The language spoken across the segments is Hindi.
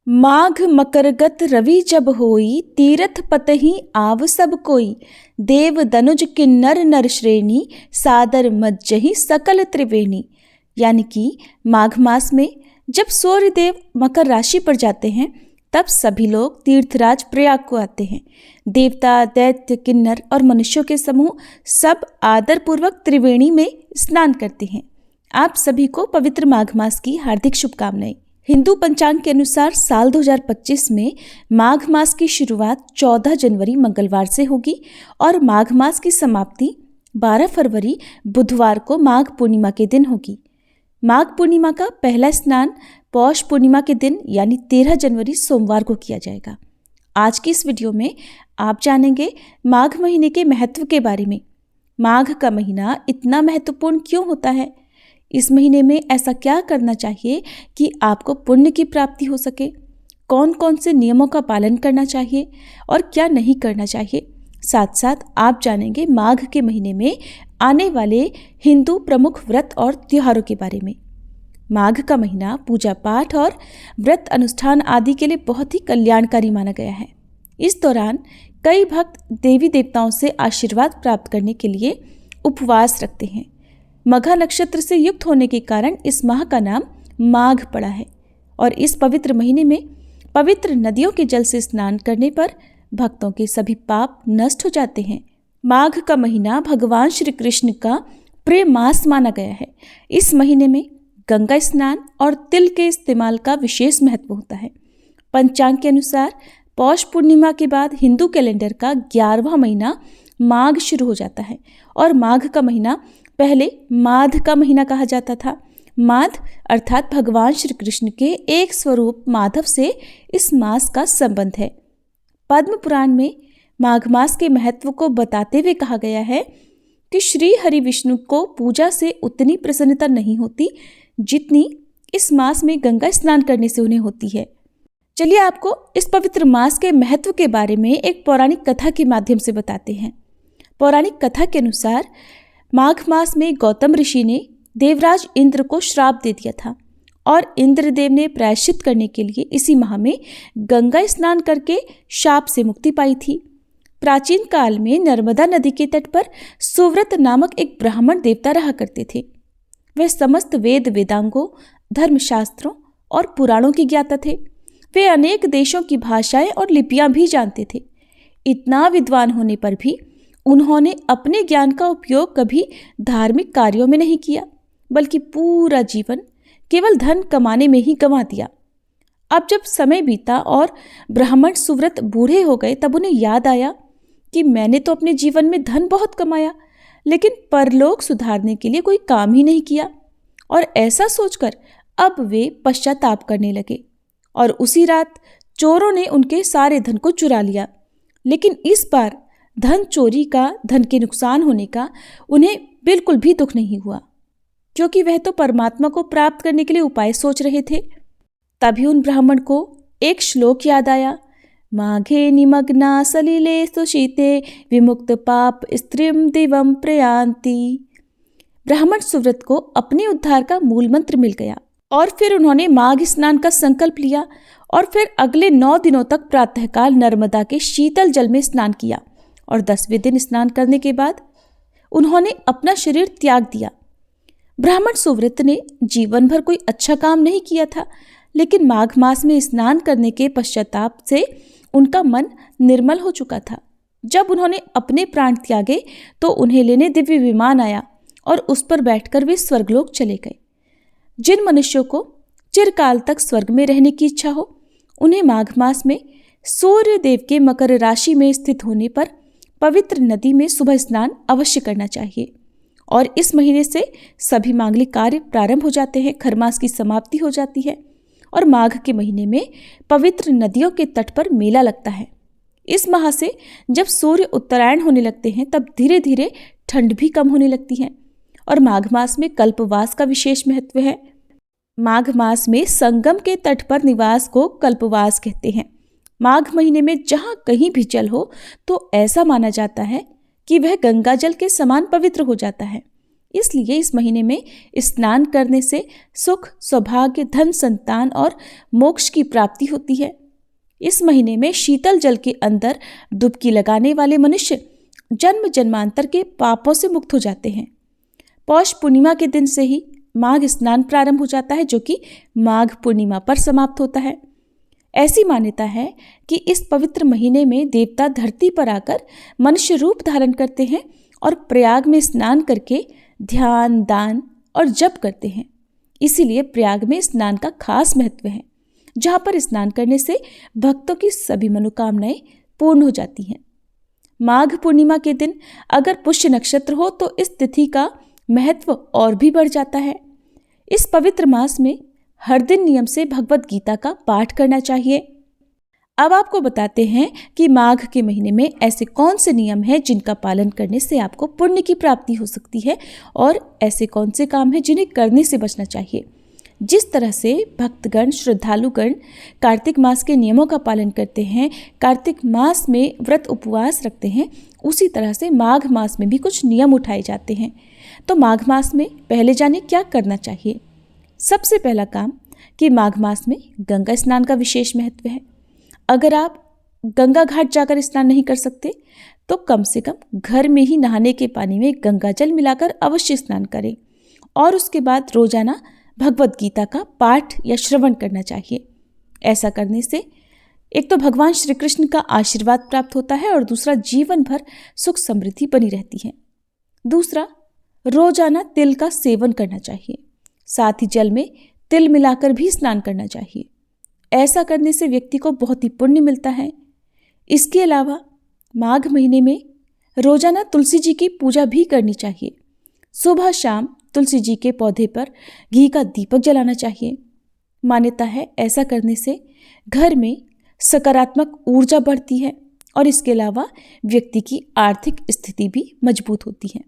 माघ मकरगत रवि जब होई, तीरथ पतहि आव सब कोई। देव दनुज किन्नर नर श्रेणी, सादर मज्जहि सकल त्रिवेणी। यानी कि माघ मास में जब सूर्य देव मकर राशि पर जाते हैं तब सभी लोग तीर्थराज प्रयाग को आते हैं। देवता, दैत्य, किन्नर और मनुष्यों के समूह सब आदरपूर्वक त्रिवेणी में स्नान करते हैं। आप सभी को पवित्र माघ मास की हार्दिक शुभकामनाएं। हिंदू पंचांग के अनुसार साल 2025 में माघ मास की शुरुआत 14 जनवरी मंगलवार से होगी और माघ मास की समाप्ति 12 फरवरी बुधवार को माघ पूर्णिमा के दिन होगी। माघ पूर्णिमा का पहला स्नान पौष पूर्णिमा के दिन यानी 13 जनवरी सोमवार को किया जाएगा। आज की इस वीडियो में आप जानेंगे माघ महीने के महत्व के बारे में। माघ का महीना इतना महत्वपूर्ण क्यों होता है? इस महीने में ऐसा क्या करना चाहिए कि आपको पुण्य की प्राप्ति हो सके? कौन कौन से नियमों का पालन करना चाहिए और क्या नहीं करना चाहिए? साथ साथ आप जानेंगे माघ के महीने में आने वाले हिंदू प्रमुख व्रत और त्योहारों के बारे में। माघ का महीना पूजा पाठ और व्रत अनुष्ठान आदि के लिए बहुत ही कल्याणकारी माना गया है। इस दौरान कई भक्त देवी देवताओं से आशीर्वाद प्राप्त करने के लिए उपवास रखते हैं। मघा नक्षत्र से युक्त होने के कारण इस माह का नाम माघ पड़ा है और इस पवित्र महीने में पवित्र नदियों के जल से स्नान करने पर भक्तों के सभी पाप नष्ट हो जाते हैं। माघ का महीना भगवान श्री कृष्ण का प्रिय मास माना गया है। इस महीने में गंगा स्नान और तिल के इस्तेमाल का विशेष महत्व होता है। पंचांग के अनुसार पौष पूर्णिमा के बाद हिंदू कैलेंडर का 11वां महीना माघ शुरू हो जाता है और माघ का महीना पहले माध का महीना कहा जाता था। माध अर्थात भगवान श्री कृष्ण के एक स्वरूप माधव से इस मास का संबंध है। पद्म पुराण में माघ मास के महत्व को बताते हुए कहा गया है कि श्री हरि विष्णु को पूजा से उतनी प्रसन्नता नहीं होती जितनी इस मास में गंगा स्नान करने से उन्हें होती है। चलिए आपको इस पवित्र मास के महत्व के बारे में एक पौराणिक कथा के माध्यम से बताते हैं। पौराणिक कथा के अनुसार माघ मास में गौतम ऋषि ने देवराज इंद्र को श्राप दे दिया था और इंद्रदेव ने प्रायश्चित करने के लिए इसी माह में गंगा स्नान करके शाप से मुक्ति पाई थी। प्राचीन काल में नर्मदा नदी के तट पर सुव्रत नामक एक ब्राह्मण देवता रहा करते थे। वह समस्त वेद वेदांगों, धर्मशास्त्रों और पुराणों के ज्ञाता थे। वे अनेक देशों की भाषाएं और लिपियां भी जानते थे। इतना विद्वान होने पर भी उन्होंने अपने ज्ञान का उपयोग कभी धार्मिक कार्यों में नहीं किया, बल्कि पूरा जीवन केवल धन कमाने में ही गंवा दिया। अब जब समय बीता और ब्राह्मण सुव्रत बूढ़े हो गए तब उन्हें याद आया कि मैंने तो अपने जीवन में धन बहुत कमाया, लेकिन परलोक सुधारने के लिए कोई काम ही नहीं किया। और ऐसा सोचकर अब वे पश्चाताप करने लगे और उसी रात चोरों ने उनके सारे धन को चुरा लिया। लेकिन इस बार धन चोरी का, धन के नुकसान होने का उन्हें बिल्कुल भी दुख नहीं हुआ, क्योंकि वह तो परमात्मा को प्राप्त करने के लिए उपाय सोच रहे थे। तभी उन ब्राह्मण को एक श्लोक याद आया। माघे निमग्ना सलिले सुशीते, विमुक्त पाप स्त्रीम दिवम प्रयान्ति। ब्राह्मण सुव्रत को अपने उद्धार का मूल मंत्र मिल गया और फिर उन्होंने माघ स्नान का संकल्प लिया और फिर अगले 9 दिनों तक प्रातःकाल नर्मदा के शीतल जल में स्नान किया और 10वें दिन स्नान करने के बाद उन्होंने अपना शरीर त्याग दिया। ब्राह्मण सुव्रत ने जीवन भर कोई अच्छा काम नहीं किया था, लेकिन माघ मास में स्नान करने के पश्चाताप से उनका मन निर्मल हो चुका था। जब उन्होंने अपने प्राण त्यागे तो उन्हें लेने दिव्य विमान आया और उस पर बैठकर वे स्वर्गलोक चले गए। जिन मनुष्यों को चिरकाल तक स्वर्ग में रहने की इच्छा हो, उन्हें माघ मास में सूर्य देव के मकर राशि में स्थित होने पर पवित्र नदी में सुबह स्नान अवश्य करना चाहिए और इस महीने से सभी मांगलिक कार्य प्रारंभ हो जाते हैं। खरमास की समाप्ति हो जाती है और माघ के महीने में पवित्र नदियों के तट पर मेला लगता है। इस माह से जब सूर्य उत्तरायण होने लगते हैं तब धीरे धीरे ठंड भी कम होने लगती है और माघ मास में कल्पवास का विशेष महत्व है। माघ मास में संगम के तट पर निवास को कल्पवास कहते हैं। माघ महीने में जहाँ कहीं भी जल हो तो ऐसा माना जाता है कि वह गंगा जल के समान पवित्र हो जाता है। इसलिए इस महीने में स्नान करने से सुख, सौभाग्य, धन, संतान और मोक्ष की प्राप्ति होती है। इस महीने में शीतल जल के अंदर डुबकी लगाने वाले मनुष्य जन्म जन्मांतर के पापों से मुक्त हो जाते हैं। पौष पूर्णिमा के दिन से ही माघ स्नान प्रारंभ हो जाता है, जो कि माघ पूर्णिमा पर समाप्त होता है। ऐसी मान्यता है कि इस पवित्र महीने में देवता धरती पर आकर मनुष्य रूप धारण करते हैं और प्रयाग में स्नान करके ध्यान, दान और जप करते हैं। इसीलिए प्रयाग में स्नान का खास महत्व है, जहाँ पर स्नान करने से भक्तों की सभी मनोकामनाएं पूर्ण हो जाती हैं। माघ पूर्णिमा के दिन अगर पुष्य नक्षत्र हो तो इस तिथि का महत्व और भी बढ़ जाता है। इस पवित्र मास में हर दिन नियम से भगवत गीता का पाठ करना चाहिए। अब आपको बताते हैं कि माघ के महीने में ऐसे कौन से नियम हैं जिनका पालन करने से आपको पुण्य की प्राप्ति हो सकती है, और ऐसे कौन से काम हैं जिन्हें करने से बचना चाहिए। जिस तरह से भक्तगण, श्रद्धालुगण कार्तिक मास के नियमों का पालन करते हैं, कार्तिक मास में व्रत उपवास रखते हैं, उसी तरह से माघ मास में भी कुछ नियम उठाए जाते हैं। तो माघ मास में पहले जाने क्या करना चाहिए। सबसे पहला काम कि माघ मास में गंगा स्नान का विशेष महत्व है। अगर आप गंगा घाट जाकर स्नान नहीं कर सकते तो कम से कम घर में ही नहाने के पानी में गंगा जल मिलाकर अवश्य स्नान करें, और उसके बाद रोजाना भगवत गीता का पाठ या श्रवण करना चाहिए। ऐसा करने से एक तो भगवान श्री कृष्ण का आशीर्वाद प्राप्त होता है, और दूसरा जीवन भर सुख समृद्धि बनी रहती है। दूसरा, रोजाना तिल का सेवन करना चाहिए। साथ ही जल में तिल मिलाकर भी स्नान करना चाहिए। ऐसा करने से व्यक्ति को बहुत ही पुण्य मिलता है। इसके अलावा माघ महीने में रोजाना तुलसी जी की पूजा भी करनी चाहिए। सुबह शाम तुलसी जी के पौधे पर घी का दीपक जलाना चाहिए। मान्यता है ऐसा करने से घर में सकारात्मक ऊर्जा बढ़ती है, और इसके अलावा व्यक्ति की आर्थिक स्थिति भी मजबूत होती है।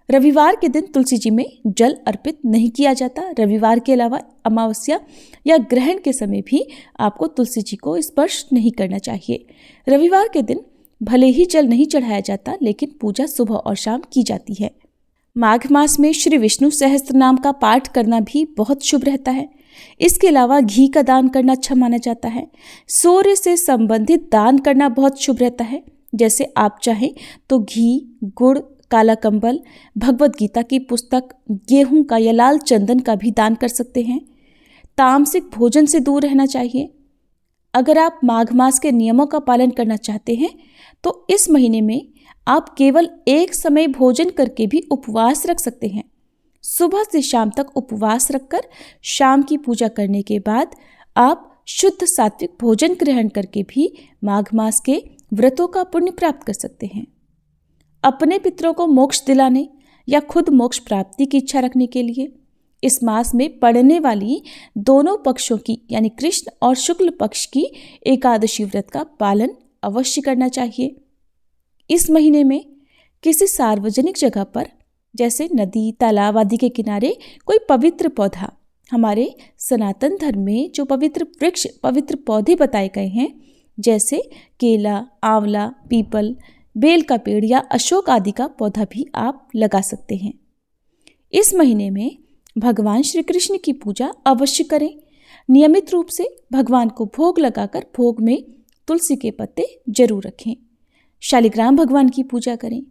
रविवार के दिन तुलसी जी में जल अर्पित नहीं किया जाता। रविवार के अलावा अमावस्या या ग्रहण के समय भी आपको तुलसी जी को स्पर्श नहीं करना चाहिए। रविवार के दिन भले ही जल नहीं चढ़ाया जाता, लेकिन पूजा सुबह और शाम की जाती है। माघ मास में श्री विष्णु सहस्त्र नाम का पाठ करना भी बहुत शुभ रहता है। इसके अलावा घी का दान करना अच्छा माना जाता है। सूर्य से संबंधित दान करना बहुत शुभ रहता है। जैसे आप चाहें तो घी, गुड़, काला कंबल, भगवत गीता की पुस्तक, गेहूं का या लाल चंदन का भी दान कर सकते हैं। तामसिक भोजन से दूर रहना चाहिए। अगर आप माघ मास के नियमों का पालन करना चाहते हैं तो इस महीने में आप केवल एक समय भोजन करके भी उपवास रख सकते हैं। सुबह से शाम तक उपवास रखकर शाम की पूजा करने के बाद आप शुद्ध सात्विक भोजन ग्रहण करके भी माघ मास के व्रतों का पुण्य प्राप्त कर सकते हैं। अपने पितरों को मोक्ष दिलाने या खुद मोक्ष प्राप्ति की इच्छा रखने के लिए इस मास में पड़ने वाली दोनों पक्षों की यानी कृष्ण और शुक्ल पक्ष की एकादशी व्रत का पालन अवश्य करना चाहिए। इस महीने में किसी सार्वजनिक जगह पर जैसे नदी, तालाब आदि के किनारे कोई पवित्र पौधा, हमारे सनातन धर्म में जो पवित्र वृक्ष, पवित्र पौधे बताए गए हैं, जैसे केला, आंवला, पीपल, बेल का पेड़ या अशोक आदि का पौधा भी आप लगा सकते हैं। इस महीने में भगवान श्री कृष्ण की पूजा अवश्य करें। नियमित रूप से भगवान को भोग लगाकर भोग में तुलसी के पत्ते जरूर रखें। शालिग्राम भगवान की पूजा करें।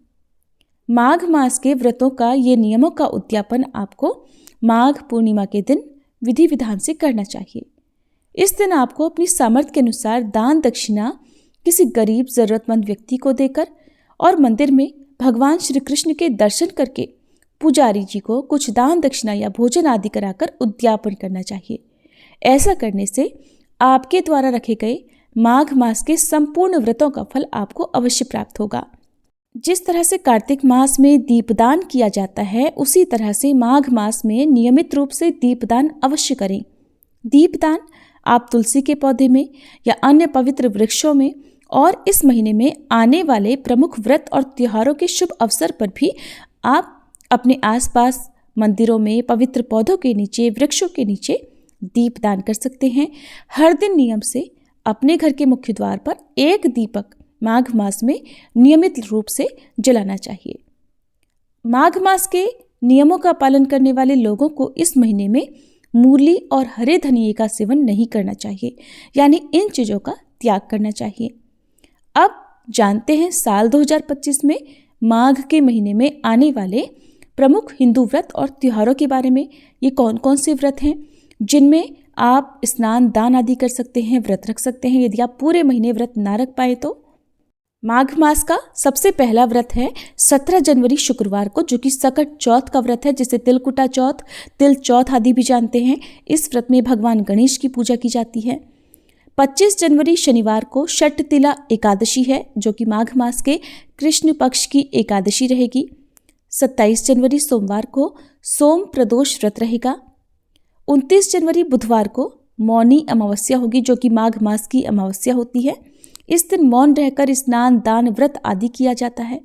माघ मास के व्रतों का ये नियमों का उद्यापन आपको माघ पूर्णिमा के दिन विधि विधान से करना चाहिए। इस दिन आपको अपनी सामर्थ्य के अनुसार दान दक्षिणा किसी गरीब जरूरतमंद व्यक्ति को देकर और मंदिर में भगवान श्री कृष्ण के दर्शन करके पुजारी जी को कुछ दान दक्षिणा या भोजन आदि कराकर उद्यापन करना चाहिए। ऐसा करने से आपके द्वारा रखे गए माघ मास के संपूर्ण व्रतों का फल आपको अवश्य प्राप्त होगा। जिस तरह से कार्तिक मास में दीपदान किया जाता है, उसी तरह से माघ मास में नियमित रूप से दीपदान अवश्य करें। दीपदान आप तुलसी के पौधे में या अन्य पवित्र वृक्षों में और इस महीने में आने वाले प्रमुख व्रत और त्योहारों के शुभ अवसर पर भी आप अपने आसपास मंदिरों में, पवित्र पौधों के नीचे, वृक्षों के नीचे दीपदान कर सकते हैं। हर दिन नियम से अपने घर के मुख्य द्वार पर एक दीपक माघ मास में नियमित रूप से जलाना चाहिए। माघ मास के नियमों का पालन करने वाले लोगों को इस महीने में मूली और हरे धनिये का सेवन नहीं करना चाहिए, यानी इन चीज़ों का त्याग करना चाहिए। अब जानते हैं साल 2025 में माघ के महीने में आने वाले प्रमुख हिंदू व्रत और त्योहारों के बारे में। ये कौन कौन से व्रत हैं जिनमें आप स्नान दान आदि कर सकते हैं, व्रत रख सकते हैं यदि आप पूरे महीने व्रत ना रख पाए तो। माघ मास का सबसे पहला व्रत है 17 जनवरी शुक्रवार को, जो कि सकट चौथ का व्रत है, जिसे तिलकुटा चौथ, तिल चौथ आदि भी जानते हैं। इस व्रत में भगवान गणेश की पूजा की जाती है। 25 जनवरी शनिवार को षटतिला एकादशी है, जो कि माघ मास के कृष्ण पक्ष की एकादशी रहेगी। 27 जनवरी सोमवार को सोम प्रदोष व्रत रहेगा। 29 जनवरी बुधवार को मौनी अमावस्या होगी, जो कि माघ मास की अमावस्या होती है। इस दिन मौन रहकर स्नान दान व्रत आदि किया जाता है।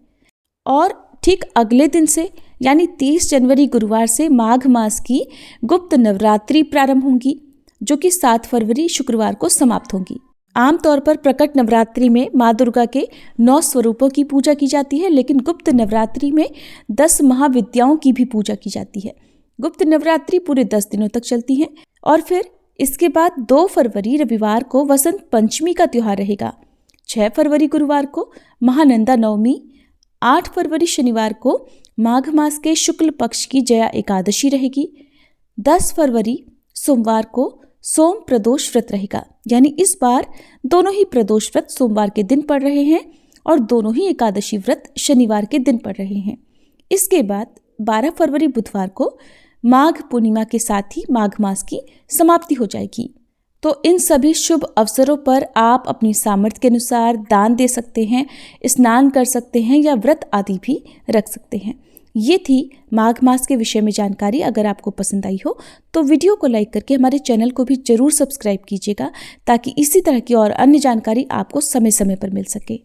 और ठीक अगले दिन से यानी 30 जनवरी गुरुवार से माघ मास की गुप्त नवरात्रि प्रारंभ होंगी, जो कि 7 फरवरी शुक्रवार को समाप्त होंगी। आमतौर पर प्रकट नवरात्रि में माँ दुर्गा के 9 स्वरूपों की पूजा की जाती है, लेकिन गुप्त नवरात्रि में 10 महाविद्याओं की भी पूजा की जाती है। गुप्त नवरात्रि पूरे 10 दिनों तक चलती है। और फिर इसके बाद 2 फरवरी रविवार को वसंत पंचमी का त्योहार रहेगा। 6 फरवरी गुरुवार को महानंदा नवमी, 8 फरवरी शनिवार को माघ मास के शुक्ल पक्ष की जया एकादशी रहेगी। 10 फरवरी सोमवार को सोम प्रदोष व्रत रहेगा, यानी इस बार दोनों ही प्रदोष व्रत सोमवार के दिन पड़ रहे हैं और दोनों ही एकादशी व्रत शनिवार के दिन पड़ रहे हैं। इसके बाद 12 फरवरी बुधवार को माघ पूर्णिमा के साथ ही माघ मास की समाप्ति हो जाएगी। तो इन सभी शुभ अवसरों पर आप अपनी सामर्थ्य के अनुसार दान दे सकते हैं, स्नान कर सकते हैं या व्रत आदि भी रख सकते हैं। ये थी माघ मास के विषय में जानकारी। अगर आपको पसंद आई हो तो वीडियो को लाइक करके हमारे चैनल को भी जरूर सब्सक्राइब कीजिएगा, ताकि इसी तरह की और अन्य जानकारी आपको समय समय पर मिल सके।